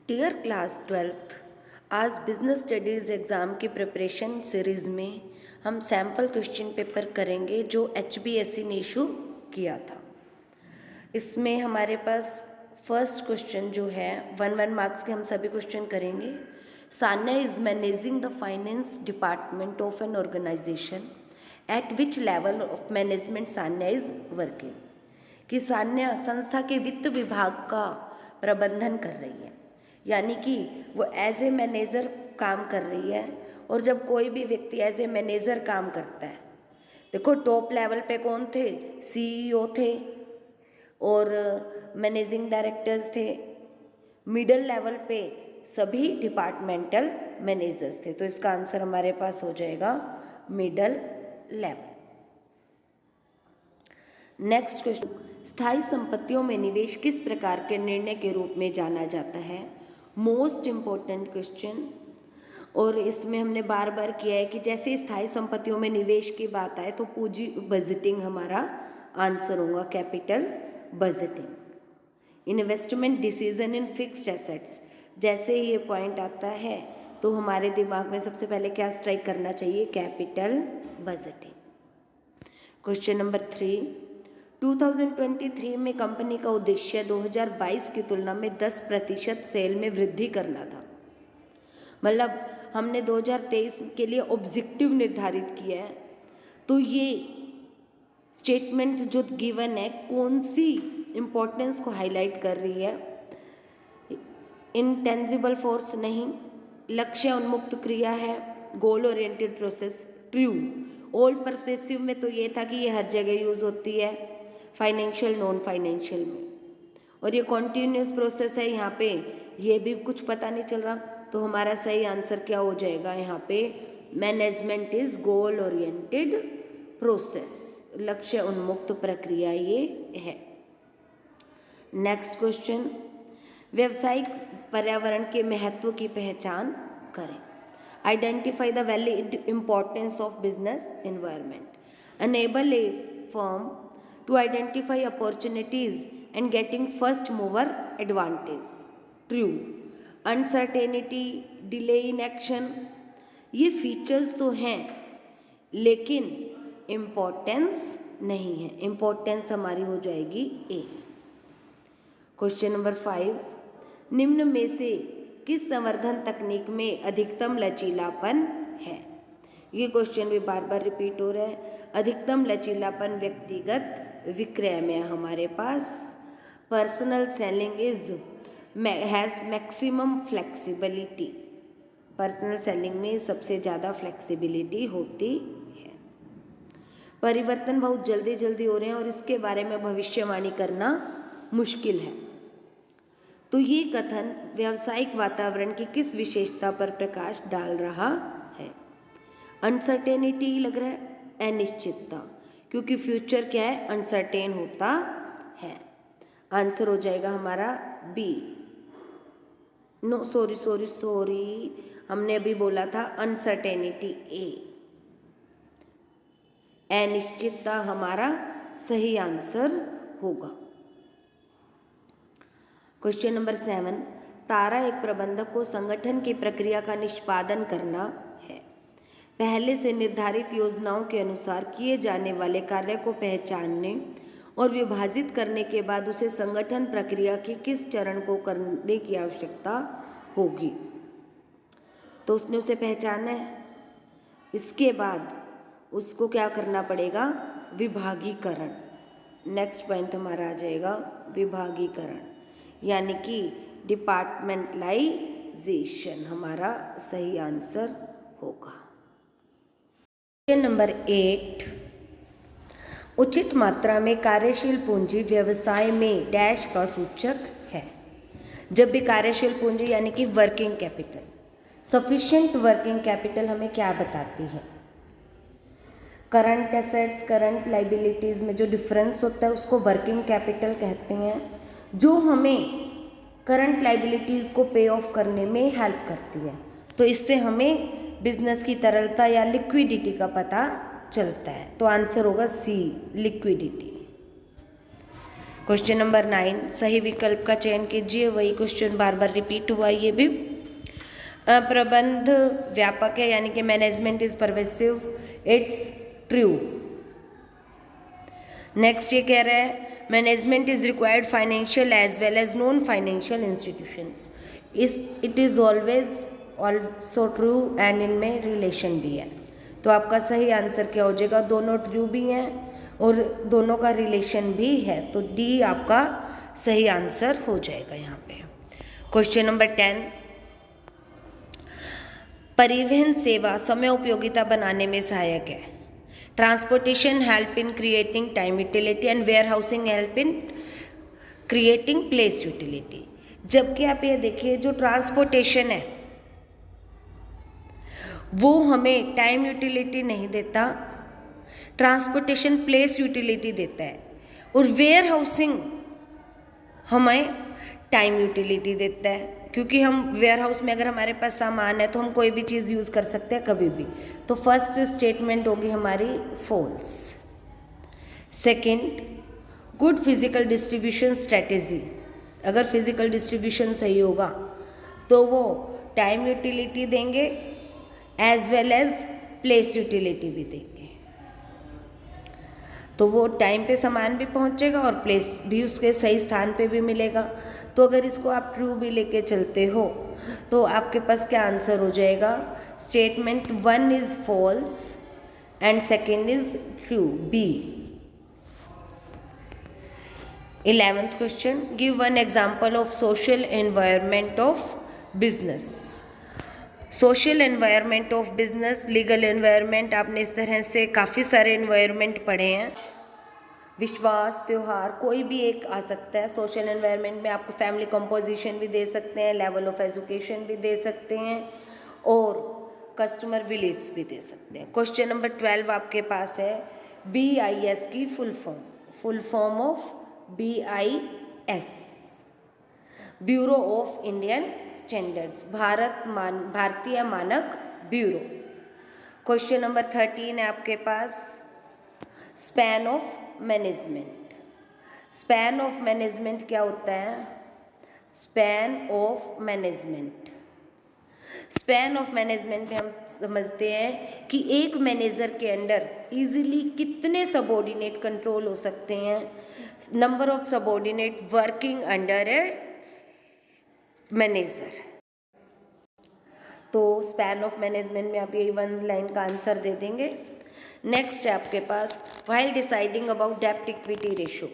Dear class 12th, आज business studies exam की preparation series में हम सैम्पल क्वेश्चन पेपर करेंगे जो HBSC ने इशू किया था। इसमें हमारे पास फर्स्ट क्वेश्चन जो है 1 मार्क्स के हम सभी क्वेश्चन करेंगे। Sanya is managing the finance department of an organisation at which level of management Sanya is working. कि सान्या संस्था के वित्त विभाग का प्रबंधन कर रही है, यानी कि वो एज ए मैनेजर काम कर रही है। और जब कोई भी व्यक्ति एज ए मैनेजर काम करता है, देखो टॉप लेवल पे कौन थे, CEO थे और मैनेजिंग डायरेक्टर्स थे। मिडिल लेवल पे सभी डिपार्टमेंटल मैनेजर्स थे। तो इसका आंसर हमारे पास हो जाएगा मिडिल लेवल। नेक्स्ट क्वेश्चन, स्थायी संपत्तियों में निवेश किस प्रकार के निर्णय के रूप में जाना जाता है? Most important question. और इसमें हमने बार बार किया है कि जैसे स्थायी संपत्तियों में निवेश की बात आए तो पूंजी बजटिंग हमारा आंसर होगा, capital budgeting. Investment decision in fixed assets, जैसे ये पॉइंट आता है तो हमारे दिमाग में सबसे पहले क्या स्ट्राइक करना चाहिए, कैपिटल बजटिंग। क्वेश्चन नंबर 3, 2023 में कंपनी का उद्देश्य 2022 की तुलना में 10% सेल में वृद्धि करना था। मतलब हमने 2023 के लिए ऑब्जेक्टिव निर्धारित किया है। तो ये स्टेटमेंट जो गिवन है कौन सी इंपॉर्टेंस को हाईलाइट कर रही है? इनटेंजिबल फोर्स नहीं, लक्ष्य उन्मुक्त क्रिया है, गोल ओरिएंटेड प्रोसेस, ट्रू। ओल्ड परफेसिव में तो ये था कि ये हर जगह यूज होती है, फाइनेंशियल नॉन फाइनेंशियल में। और ये कॉन्टिन्यूस प्रोसेस है, यहाँ पे ये भी कुछ पता नहीं चल रहा। तो हमारा सही आंसर क्या हो जाएगा यहाँ पे, management is goal oriented process, लक्ष्य उन्मुक्त प्रक्रिया ये है। नेक्स्ट क्वेश्चन, व्यावसायिक पर्यावरण के महत्व की पहचान करें। Identify the valid importance of business environment, enable a firm to identify opportunities and getting first mover advantage, true। uncertainty, delay in action, ये फीचर्स तो हैं लेकिन इम्पोर्टेंस नहीं है, इम्पोर्टेंस हमारी हो जाएगी ए। क्वेश्चन नंबर 5, निम्न में से किस संवर्धन तकनीक में अधिकतम लचीलापन है? ये क्वेश्चन भी बार बार रिपीट हो रहा है। अधिकतम लचीलापन व्यक्तिगत विक्रय में हमारे पास, personal selling is has maximum flexibility, personal selling में सबसे ज़्यादा फ्लेक्सिबिलिटी होती है। परिवर्तन बहुत जल्दी जल्दी हो रहे हैं और इसके बारे में भविष्यवाणी करना मुश्किल है। तो ये कथन व्यावसायिक वातावरण की किस विशेषता पर प्रकाश डाल रहा है? अनसर्टेनिटी लग रहा है, अनिश्चितता, क्योंकि फ्यूचर क्या है, अनसर्टेन होता है। आंसर हो जाएगा हमारा बी। नो सॉरी, हमने अभी बोला था अनसर्टेनिटी ए, अनिश्चितता हमारा सही आंसर होगा। क्वेश्चन नंबर 7, तारा एक प्रबंधक को संगठन की प्रक्रिया का निष्पादन करना है। पहले से निर्धारित योजनाओं के अनुसार किए जाने वाले कार्य को पहचानने और विभाजित करने के बाद उसे संगठन प्रक्रिया के किस चरण को करने की आवश्यकता होगी? तो उसने उसे पहचाना है, इसके बाद उसको क्या करना पड़ेगा, विभागीकरण। नेक्स्ट पॉइंट हमारा आ जाएगा विभागीकरण, यानी कि डिपार्टमेंटलाइजेशन हमारा सही आंसर होगा। क्वेश्चन नंबर 8, उचित मात्रा में कार्यशील पूंजी व्यवसाय में डैश का सूचक है। जब भी कार्यशील पूंजी यानी कि working capital, sufficient working capital हमें क्या बताती है? करंट एसेट्स, करंट लाइबिलिटीज़ में जो डिफरेंस होता है उसको वर्किंग कैपिटल कहते हैं, जो हमें करंट लाइबिलिटीज़ को पे ऑफ करने में हेल्प करती है। तो इससे हमें बिजनेस की तरलता या लिक्विडिटी का पता चलता है। तो आंसर होगा सी, लिक्विडिटी। क्वेश्चन नंबर 9, सही विकल्प का चयन कीजिए। वही क्वेश्चन बार बार रिपीट हुआ ये भी। प्रबंध व्यापक है, यानी कि management is pervasive, it's true. Next ये कह रहा है management is required financial as well as non financial institutions, it is always also true and इनमें रिलेशन भी है। तो आपका सही आंसर क्या हो जाएगा? दोनों ट्रू भी हैं और दोनों का रिलेशन भी है, तो डी आपका सही आंसर हो जाएगा यहाँ पे। क्वेश्चन नंबर 10, परिवहन सेवा समय उपयोगिता बनाने में सहायक है। Transportation help in creating time utility and warehousing help in creating place utility. जबकि आप ये देखिए जो ट्रांसपोर्टेशन है वो हमें टाइम यूटिलिटी नहीं देता, ट्रांसपोर्टेशन प्लेस यूटिलिटी देता है, और वेयर हाउसिंग हमें टाइम यूटिलिटी देता है, क्योंकि हम वेयर हाउस में अगर हमारे पास सामान है तो हम कोई भी चीज़ यूज़ कर सकते हैं कभी भी। तो फर्स्ट स्टेटमेंट होगी हमारी false. Second, good physical distribution strategy, अगर फिजिकल डिस्ट्रीब्यूशन सही होगा तो वो टाइम यूटिलिटी देंगे as well as place utility भी देंगे, तो वो टाइम पे सामान भी पहुंचेगा और प्लेस भी उसके सही स्थान पे भी मिलेगा। तो अगर इसको आप ट्रू भी लेके चलते हो तो आपके पास क्या आंसर हो जाएगा? Statement 1 is false and second is true, B. 11th question, give one example of social environment of business. Social environment of business, legal environment, आपने इस तरह से काफ़ी सारे एनवायरनमेंट पढ़े हैं। विश्वास, त्यौहार, कोई भी एक आ सकता है। सोशल एनवायरनमेंट में आपको फैमिली कंपोजिशन भी दे सकते हैं, लेवल ऑफ एजुकेशन भी दे सकते हैं और कस्टमर बिलीव्स भी दे सकते हैं। क्वेश्चन नंबर 12 आपके पास है BIS की full form of BIS, bureau of Indian standards, भारतीय मानक ब्यूरो। क्वेश्चन नंबर 13 है आपके पास span of management. Span of management क्या होता है? Span of management, span of management में हम समझते हैं कि एक मैनेजर के अंडर इजीली कितने सबऑर्डिनेट कंट्रोल हो सकते हैं, number of subordinate working under a manager. तो स्पैन ऑफ मैनेजमेंट में आप यही 1 लाइन का आंसर दे देंगे। नेक्स्ट है आपके पास व्हाइल डिसाइडिंग अबाउट डेब्ट equity ratio,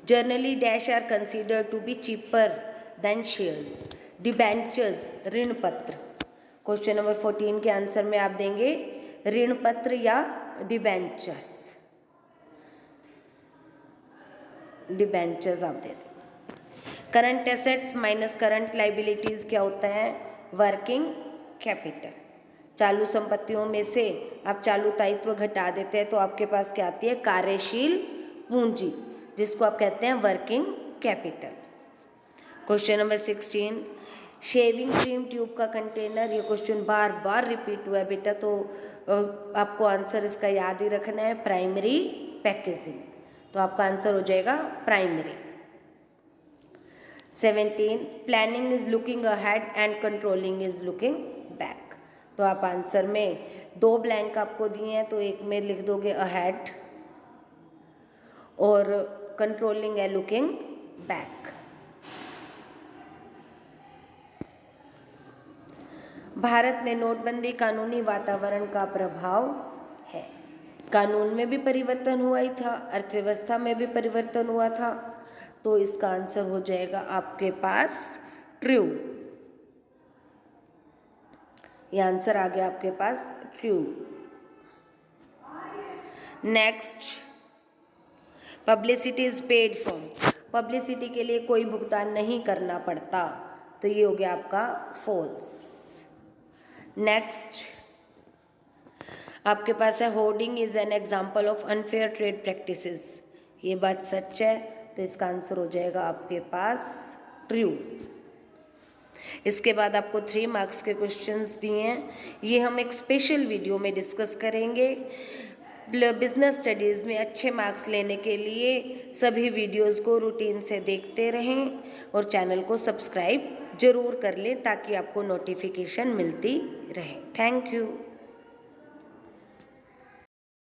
generally dash are considered to be cheaper than shares, debentures, ऋण पत्र। क्वेश्चन नंबर 14 के आंसर में आप देंगे ऋण पत्र या डिबेंचर्स, डिबेंचर्स आप दे दें। Current assets minus current liabilities क्या होता है? Working capital. चालू संपत्तियों में से आप चालू दायित्व घटा देते हैं तो आपके पास क्या आती है? कार्यशील पूंजी, जिसको आप कहते हैं working capital. Question number 16, shaving cream tube का कंटेनर, ये क्वेश्चन बार बार रिपीट हुआ है बेटा, तो आपको आंसर इसका याद ही रखना है, प्राइमरी पैकेजिंग। तो आपका आंसर हो जाएगा primary. 17, planning is looking ahead and controlling is looking back. तो आप आंसर में 2 ब्लैंक आपको दिए हैं, तो एक में लिख दोगे अहेड और कंट्रोलिंग है लुकिंग बैक। भारत में नोटबंदी कानूनी वातावरण का प्रभाव है। कानून में भी परिवर्तन हुआ ही था, अर्थव्यवस्था में भी परिवर्तन हुआ था, तो इसका आंसर हो जाएगा आपके पास ट्रू। ये आंसर आ गया आपके पास true. Next, publicity is paid for, publicity के लिए कोई भुगतान नहीं करना पड़ता, तो ये हो गया आपका फॉल्स। नेक्स्ट आपके पास है hoarding is an example of unfair trade practices, ये बात सच है, तो इसका आंसर हो जाएगा आपके पास ट्रू। इसके बाद आपको 3 मार्क्स के क्वेश्चंस दिए हैं, ये हम एक स्पेशल वीडियो में डिस्कस करेंगे। बिजनेस स्टडीज़ में अच्छे मार्क्स लेने के लिए सभी वीडियोस को रूटीन से देखते रहें और चैनल को सब्सक्राइब जरूर कर लें ताकि आपको नोटिफिकेशन मिलती रहे। Thank you.